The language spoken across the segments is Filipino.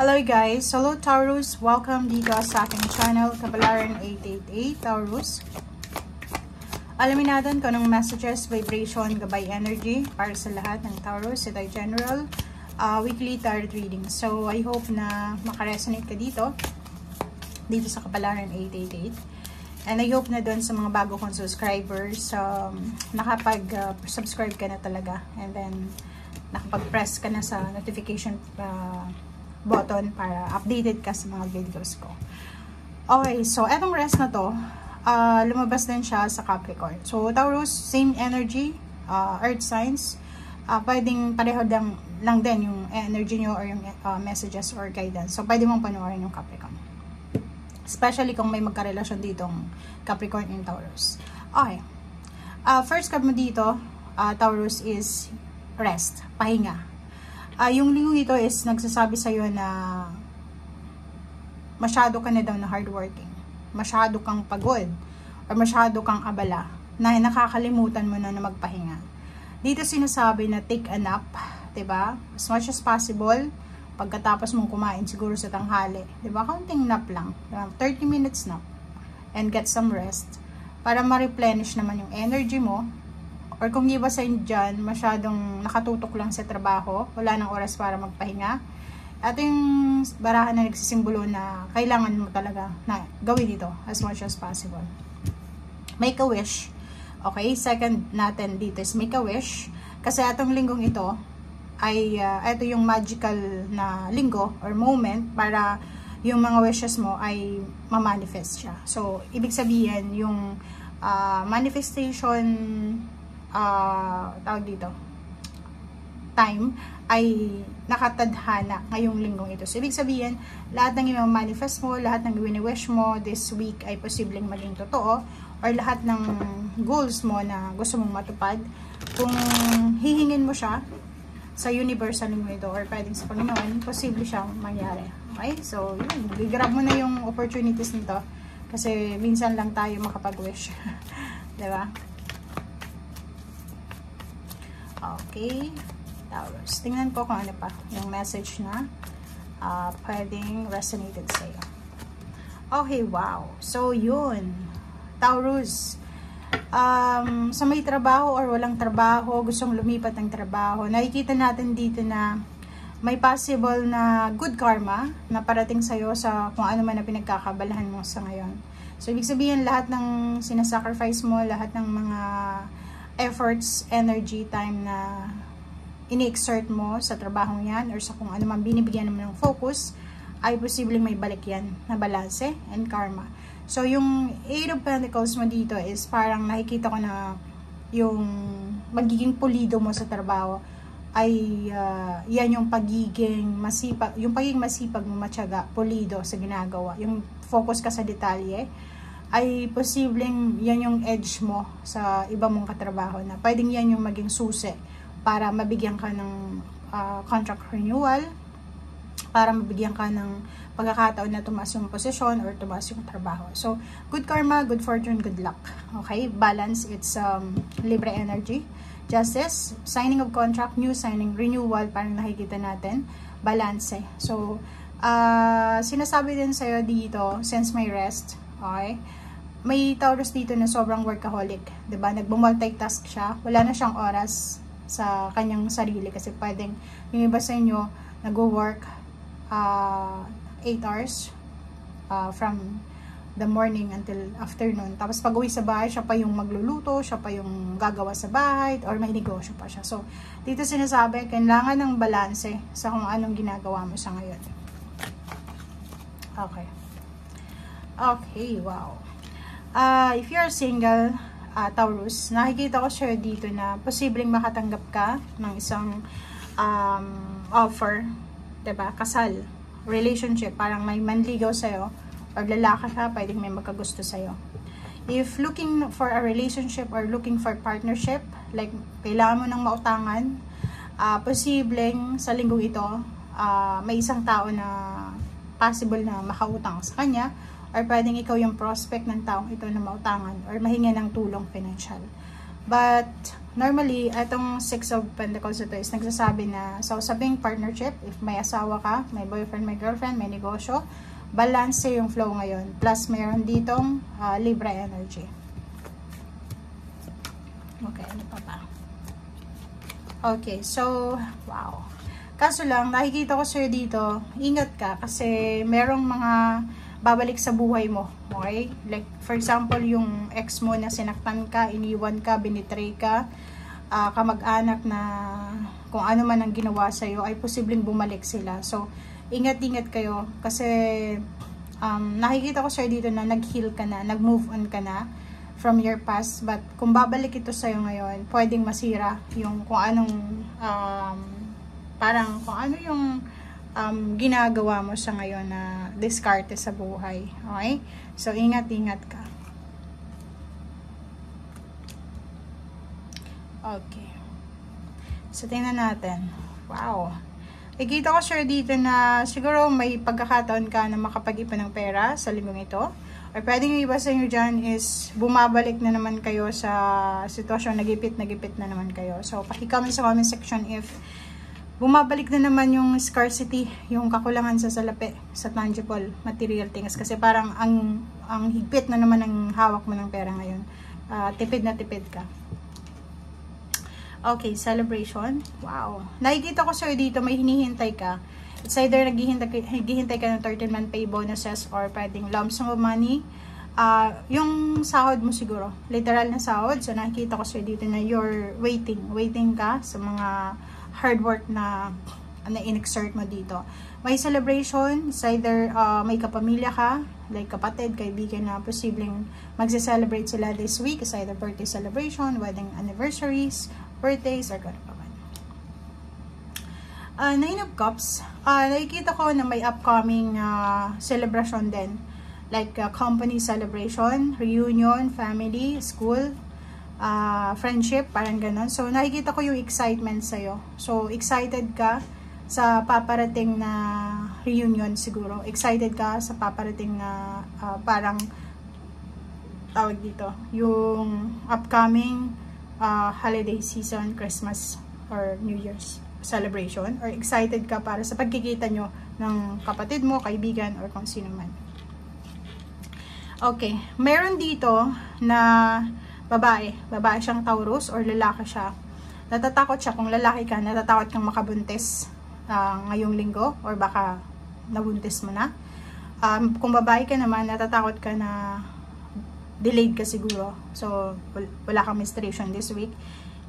Hello guys! Hello Taurus! Welcome dito sa aking channel, Kabalaran 888 Taurus. Alamin natin kung anong messages, vibration, gabay energy para sa lahat ng Taurus. Ito ay general weekly tarot reading. So I hope na makaresonate ka dito sa Kabalaran 888. And I hope na doon sa mga bago kong subscribers, nakapag-subscribe ka na talaga. And then nakapag-press ka na sa notification button para updated ka sa mga videos ko. Okay, so etong rest na to, lumabas din siya sa Capricorn. So Taurus, same energy, earth signs, pwedeng pareho lang din yung energy nyo or yung messages or guidance. So pwede mong panoorin yung Capricorn. Especially kung may magkarelasyon ditong Capricorn and Taurus. Okay, first card mo dito, Taurus, is rest, pahinga. Yung linggo ito is nagsasabi sa'yo na masyado ka na daw na hardworking, masyado kang pagod, or masyado kang abala, na nakakalimutan mo na magpahinga. Dito sinasabi na take a nap, diba? As much as possible, pagkatapos mong kumain siguro sa tanghali, diba? Counting nap lang, 30 minutes nap, and get some rest, para ma-replenish naman yung energy mo. Or kung iba sa inyo dyan, masyadong nakatutok lang sa trabaho, wala nang oras para magpahinga. At yung barahan na nagsisimbolo na kailangan mo talaga na gawin ito as much as possible. Make a wish. Okay, second natin dito is make a wish. Kasi atong linggong ito ay ito yung magical na linggo or moment para yung mga wishes mo ay ma-manifest siya. So, ibig sabihin yung manifestation tawag dito, time ay nakatadhana ngayong linggong ito. So, ibig sabihin, lahat ng i-manifest mo, lahat ng wini-wish mo this week ay posibleng maging totoo, or lahat ng goals mo na gusto mong matupad, kung hihingin mo siya sa universe sa linggo ito, or pwedeng sa Panginoon, posible siyang mangyari. Okay? So, yun, i-grab mo na yung opportunities nito, kasi minsan lang tayo makapag-wish. Diba? Okay, Taurus. Tingnan ko kung ano pa yung message na pwedeng resonated sa'yo. Okay, wow. So, yun. Taurus. Sa may trabaho or walang trabaho, gustong lumipat ng trabaho, nakikita natin dito na may possible na good karma na parating sa'yo sa kung ano man na pinagkakabalahan mo sa ngayon. So, ibig sabihin, lahat ng sinasacrifice mo, lahat ng mga efforts, energy, time na ini-exert mo sa trabaho yan or sa kung ano man binibigyan naman ng focus, ay posibleng may balik yan na balanse and karma. So, yung 8 of Pentacles mo dito is parang nakikita ko na yung magiging pulido mo sa trabaho ay yan yung pagiging masipag, mo, matyaga, pulido sa ginagawa. Yung focus ka sa detalye, ay posibleng yan yung edge mo sa iba mong katrabaho na pwedeng yan yung maging susi para mabigyan ka ng contract renewal, para mabigyan ka ng pagkakataon na tumaas yung posisyon or tumaas yung trabaho. So, good karma, good fortune, good luck. Okay? Balance, it's libre energy. Justice, signing of contract, new signing, renewal, parang nakikita natin. Balance. So, sinasabi din sa'yo dito, since may rest, okay, may Taurus dito na sobrang workaholic, 'di ba? Nagbo-multitask siya, wala na siyang oras sa kanyang sarili kasi pwedeng yung iba sa inyo nagwo-work 8 hours from the morning until afternoon. Tapos pag-uwi sa bahay, siya pa yung magluluto, siya pa yung gagawa sa bahay or may negosyo pa siya. So, dito sinasabi, kailangan ng balanse sa kung anong ginagawa mo sa ngayon. Okay. Okay, wow. If you're single, Taurus, nakikita ko siya dito na posibleng makatanggap ka ng isang offer, diba? Kasal, relationship, parang may manligaw sa'yo, or lalaki ka, pwedeng may magkagusto sa'yo. If looking for a relationship or looking for partnership, like kailangan mo ng mautangan, posibleng sa linggong ito, may isang tao na possible na makautang sa kanya, or pwedeng ikaw yung prospect ng taong ito na mautangan or mahinga ng tulong financial. But normally, itong Six of Pentacles ito is nagsasabi na sa usaping partnership, if may asawa ka, may boyfriend, may girlfriend, may negosyo, balance yung flow ngayon. Plus, mayroon ditong Libra energy. Okay, ano pa ba? Okay, so, wow. Kaso lang, nakikita ko sa'yo dito, ingat ka kasi merong mga babalik sa buhay mo, okay? Like, for example, yung ex mo na sinaktan ka, iniwan ka, binitray ka, kamag-anak na kung ano man ang ginawa sa'yo, ay posibleng bumalik sila. So, ingat-ingat kayo kasi nakikita ko sa'yo dito na nag-heal ka na, nag-move on ka na from your past. But, kung babalik ito sa'yo ngayon, pwedeng masira yung kung anong, parang kung ano yung ginagawa mo sa ngayon na diskarte sa buhay. Okay? So, ingat-ingat ka. Okay. So, tingnan natin. Wow. Ikita ko sure dito na siguro may pagkakataon ka na makapag-ipon ng pera sa linggong ito. Or pwedeng yung iba sa inyo dyan is bumabalik na naman kayo sa sitwasyon, nagipit na naman kayo. So, paki-comment sa comment section if bumabalik na naman yung scarcity, yung kakulangan sa salapi, sa tangible material things. Kasi parang ang higpit na naman ang hawak mo ng pera ngayon. Tipid na tipid ka. Okay, celebration. Wow. Nakikita ko sa'yo dito, may hinihintay ka. It's either naghihintay ka ng 13-month pay bonuses or pwedeng lump sum of money. Yung sahod mo siguro. Literal na sahod. So, nakikita ko sa'yo dito na you're waiting. Waiting ka sa mga hard work na in-exert mo dito. May celebration, it's either may kapamilya ka, like kapatid, kaibigan na posibleng magse-celebrate sila this week. It's either birthday celebration, wedding anniversaries, birthdays, or gano'n pa man. Nine of Cups, nakikita ko na may upcoming celebration din. Like company celebration, reunion, family, school, friendship, parang ganon. So, nakikita ko yung excitement sa'yo. So, excited ka sa paparating na reunion siguro. Excited ka sa paparating na parang tawag dito, yung upcoming holiday season, Christmas or New Year's celebration. Or excited ka para sa pagkikita nyo ng kapatid mo, kaibigan, or kung sino man. Okay, meron dito na babae siyang Taurus or lalaki siya. Natatakot siya, kung lalaki ka, natatakot kang makabuntis ngayong linggo or baka nabuntis mo na. Kung babae ka naman, natatakot ka na delayed ka siguro. So, wala kang menstruation this week.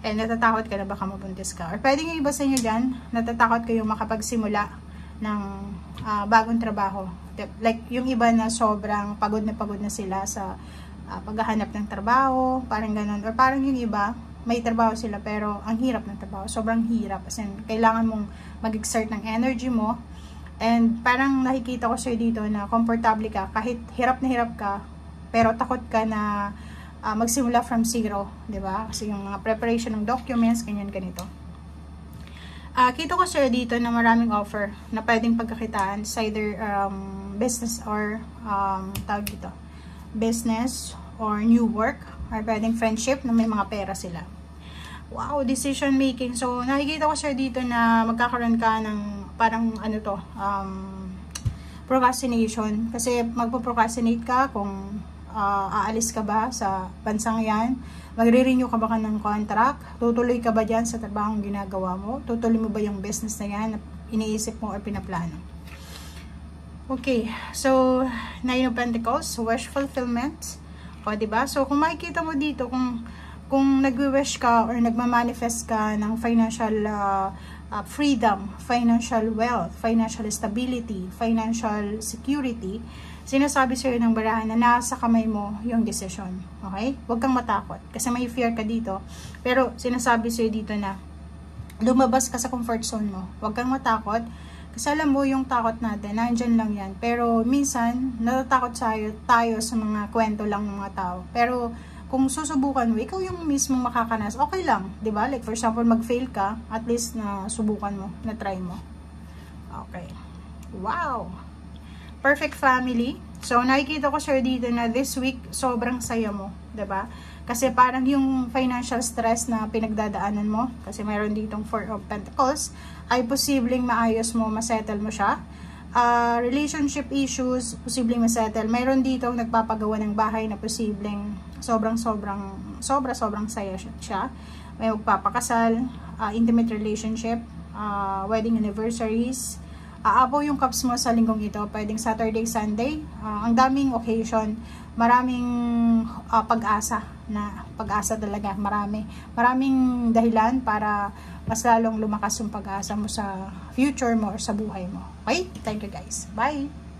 And natatakot ka na baka mabuntis ka. Or pwede yung iba sa inyo dyan, natatakot kayong makapagsimula ng bagong trabaho. Like, yung iba na sobrang pagod na sila sa paghahanap ng trabaho, parang ganun. Or parang yung iba, may trabaho sila pero ang hirap ng trabaho. Sobrang hirap. As in, kailangan mong mag-exert ng energy mo. And parang nakikita ko sa'yo dito na komportable ka. Kahit hirap na hirap ka, pero takot ka na magsimula from zero. Diba? Kasi yung mga preparation ng documents, ganyan-ganito. Kita ko sa'yo dito na maraming offer na pwedeng pagkakitaan sa either business or tawag dito, business or new work or pwedeng friendship na may mga pera sila. Wow, decision making. So, nakikita ko sa'yo dito na magkakaroon ka ng parang ano to, procrastination. Kasi magpo-procrastinate ka kung aalis ka ba sa bansang yan, magre-renew ka ba ng contract, tutuloy ka ba dyan sa trabahong ginagawa mo, tutuloy mo ba yung business na yan na iniisip mo or pinaplano. Okay, so Nine of Pentacles, wish fulfillment. O, diba? So, kung makikita mo dito, kung nag-wish ka or nagmamanifest ka ng financial freedom, financial wealth, financial stability, financial security, sinasabi sa'yo ng barahan na nasa kamay mo yung decision. Okay? Huwag kang matakot. Kasi may fear ka dito. Pero sinasabi sa'yo dito na lumabas ka sa comfort zone mo. Huwag kang matakot. Kasi alam mo yung takot natin, nandyan lang yan. Pero minsan, natatakot tayo sa mga kwento lang ng mga tao. Pero kung susubukan mo, ikaw yung mismo makakanas, okay lang. Diba? Like for example, mag-fail ka, at least na subukan mo, na try mo. Okay. Wow! Perfect family. So, nakikita ko sir dito na this week, sobrang saya mo. Diba? Kasi parang yung financial stress na pinagdadaanan mo, kasi mayroon ditong Four of Pentacles, ay posibleng maayos mo, masettle mo siya. Relationship issues, posibleng masettle. Mayroon ditong nagpapagawa ng bahay na posibleng sobrang saya siya. May magpapakasal, intimate relationship, wedding anniversaries. Aapaw yung cups mo sa linggong ito, pwedeng Saturday, Sunday. Ang daming occasion, maraming pag-asa talaga, maraming dahilan para mas lalong lumakas yung pag-asa mo sa future mo or sa buhay mo. Okay? Thank you guys. Bye!